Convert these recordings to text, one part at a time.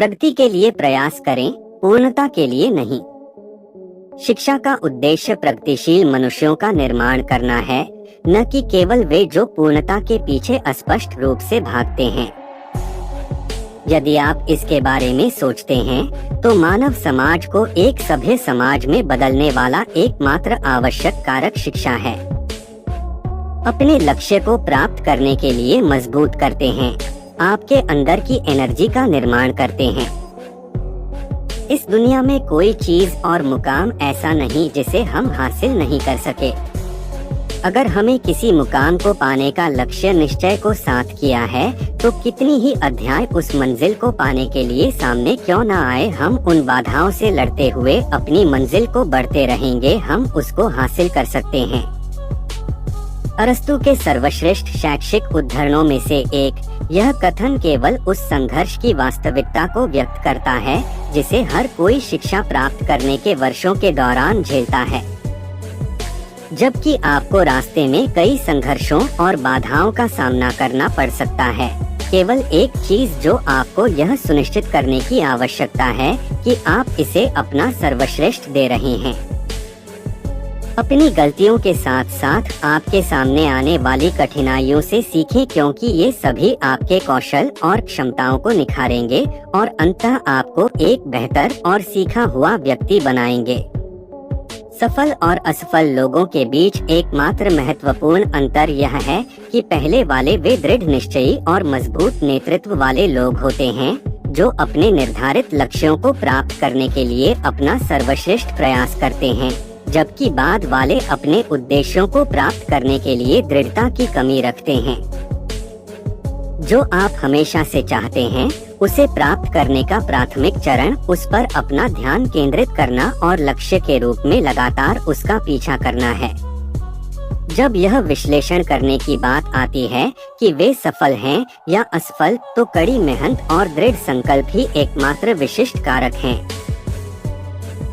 प्रगति के लिए प्रयास करें, पूर्णता के लिए नहीं। शिक्षा का उद्देश्य प्रगतिशील मनुष्यों का निर्माण करना है, न कि केवल वे जो पूर्णता के पीछे अस्पष्ट रूप से भागते हैं। यदि आप इसके बारे में सोचते हैं, तो मानव समाज को एक सभ्य समाज में बदलने वाला एकमात्र आवश्यक कारक शिक्षा है। अपने लक्ष्य को प्राप्त करने के लिए मजबूत करते हैं, आपके अंदर की एनर्जी का निर्माण करते हैं। इस दुनिया में कोई चीज और मुकाम ऐसा नहीं जिसे हम हासिल नहीं कर सके। अगर हमें किसी मुकाम को पाने का लक्ष्य निश्चय को साथ किया है, तो कितनी ही अध्याय उस मंजिल को पाने के लिए सामने क्यों न आए, हम उन बाधाओं से लड़ते हुए अपनी मंजिल को बढ़ते रहेंगे, हम उसको हासिल कर सकते हैं। अरस्तु के सर्वश्रेष्ठ शैक्षिक उद्धरणों में से एक यह कथन केवल उस संघर्ष की वास्तविकता को व्यक्त करता है जिसे हर कोई शिक्षा प्राप्त करने के वर्षों के दौरान झेलता है। जबकि आपको रास्ते में कई संघर्षों और बाधाओं का सामना करना पड़ सकता है, केवल एक चीज जो आपको यह सुनिश्चित करने की आवश्यकता है कि आप इसे अपना सर्वश्रेष्ठ दे रहे हैं। अपनी गलतियों के साथ साथ आपके सामने आने वाली कठिनाइयों से सीखें, क्योंकि ये सभी आपके कौशल और क्षमताओं को निखारेंगे और अंततः आपको एक बेहतर और सीखा हुआ व्यक्ति बनाएंगे। सफल और असफल लोगों के बीच एकमात्र महत्वपूर्ण अंतर यह है कि पहले वाले वे दृढ़ निश्चयी और मजबूत नेतृत्व वाले लोग होते हैं, जो अपने निर्धारित लक्ष्यों को प्राप्त करने के लिए अपना सर्वश्रेष्ठ प्रयास करते हैं, जबकि बाद वाले अपने उद्देश्यों को प्राप्त करने के लिए दृढ़ता की कमी रखते हैं। जो आप हमेशा से चाहते हैं, उसे प्राप्त करने का प्राथमिक चरण उस पर अपना ध्यान केंद्रित करना और लक्ष्य के रूप में लगातार उसका पीछा करना है। जब यह विश्लेषण करने की बात आती है कि वे सफल हैं या असफल, तो कड़ी मेहनत और दृढ़ संकल्प ही एकमात्र विशिष्ट कारक हैं।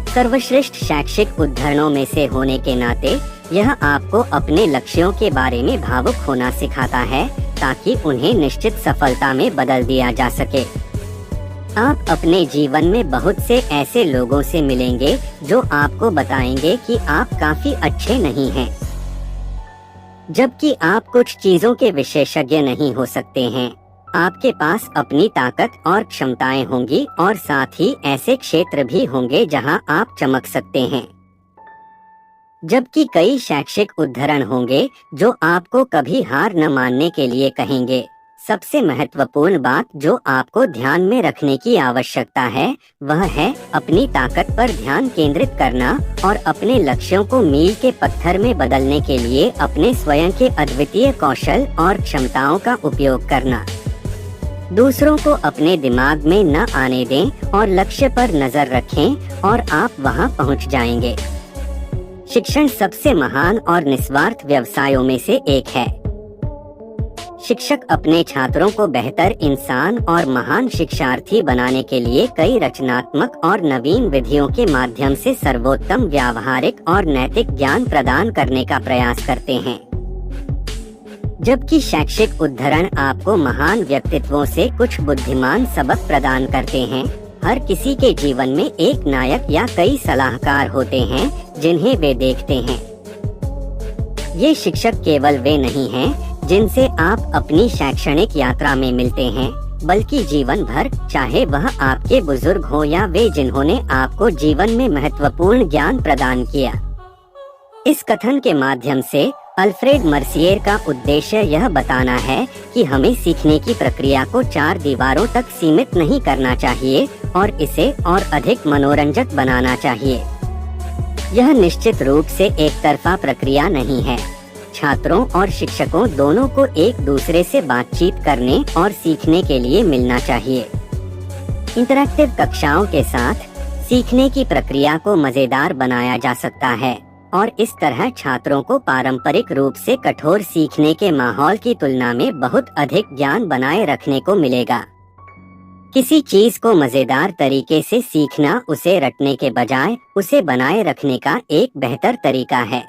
सर्वश्रेष्ठ शैक्षिक उद्धरणों में से होने के नाते यह आपको अपने लक्ष्यों के बारे में भावुक होना सिखाता है, ताकि उन्हें निश्चित सफलता में बदल दिया जा सके। आप अपने जीवन में बहुत से ऐसे लोगों से मिलेंगे जो आपको बताएंगे कि आप काफी अच्छे नहीं हैं, जबकि आप कुछ चीजों के विशेषज्ञ नहीं हो सकते हैं। आपके पास अपनी ताकत और क्षमताएं होंगी और साथ ही ऐसे क्षेत्र भी होंगे जहां आप चमक सकते हैं। जबकि कई शैक्षिक उद्धरण होंगे जो आपको कभी हार न मानने के लिए कहेंगे। सबसे महत्वपूर्ण बात जो आपको ध्यान में रखने की आवश्यकता है, वह है अपनी ताकत पर ध्यान केंद्रित करना और अपने लक्ष्यों को मील के पत्थर में बदलने के लिए अपने स्वयं के अद्वितीय कौशल और क्षमताओं का उपयोग करना। दूसरों को अपने दिमाग में न आने दें और लक्ष्य पर नजर रखें और आप वहां पहुंच जाएंगे। शिक्षण सबसे महान और निस्वार्थ व्यवसायों में से एक है। शिक्षक अपने छात्रों को बेहतर इंसान और महान शिक्षार्थी बनाने के लिए कई रचनात्मक और नवीन विधियों के माध्यम से सर्वोत्तम व्यावहारिक और नैतिक ज्ञान प्रदान करने का प्रयास करते हैं। जबकि शैक्षिक उद्धरण आपको महान व्यक्तित्वों से कुछ बुद्धिमान सबक प्रदान करते हैं, हर किसी के जीवन में एक नायक या कई सलाहकार होते हैं जिन्हें वे देखते हैं। ये शिक्षक केवल वे नहीं हैं जिनसे आप अपनी शैक्षणिक यात्रा में मिलते हैं, बल्कि जीवन भर, चाहे वह आपके बुजुर्ग हो या वे जिन्होंने आपको जीवन में महत्वपूर्ण ज्ञान प्रदान किया। इस कथन के माध्यम से अल्फ्रेड मर्सियर का उद्देश्य यह बताना है कि हमें सीखने की प्रक्रिया को चार दीवारों तक सीमित नहीं करना चाहिए और इसे और अधिक मनोरंजक बनाना चाहिए। यह निश्चित रूप से एक तरफा प्रक्रिया नहीं है। छात्रों और शिक्षकों दोनों को एक दूसरे से बातचीत करने और सीखने के लिए मिलना चाहिए। इंटरैक्टिव कक्षाओं के साथ सीखने की प्रक्रिया को मजेदार बनाया जा सकता है और इस तरह छात्रों को पारंपरिक रूप से कठोर सीखने के माहौल की तुलना में बहुत अधिक ज्ञान बनाए रखने को मिलेगा। किसी चीज को मजेदार तरीके से सीखना उसे रटने के बजाय उसे बनाए रखने का एक बेहतर तरीका है।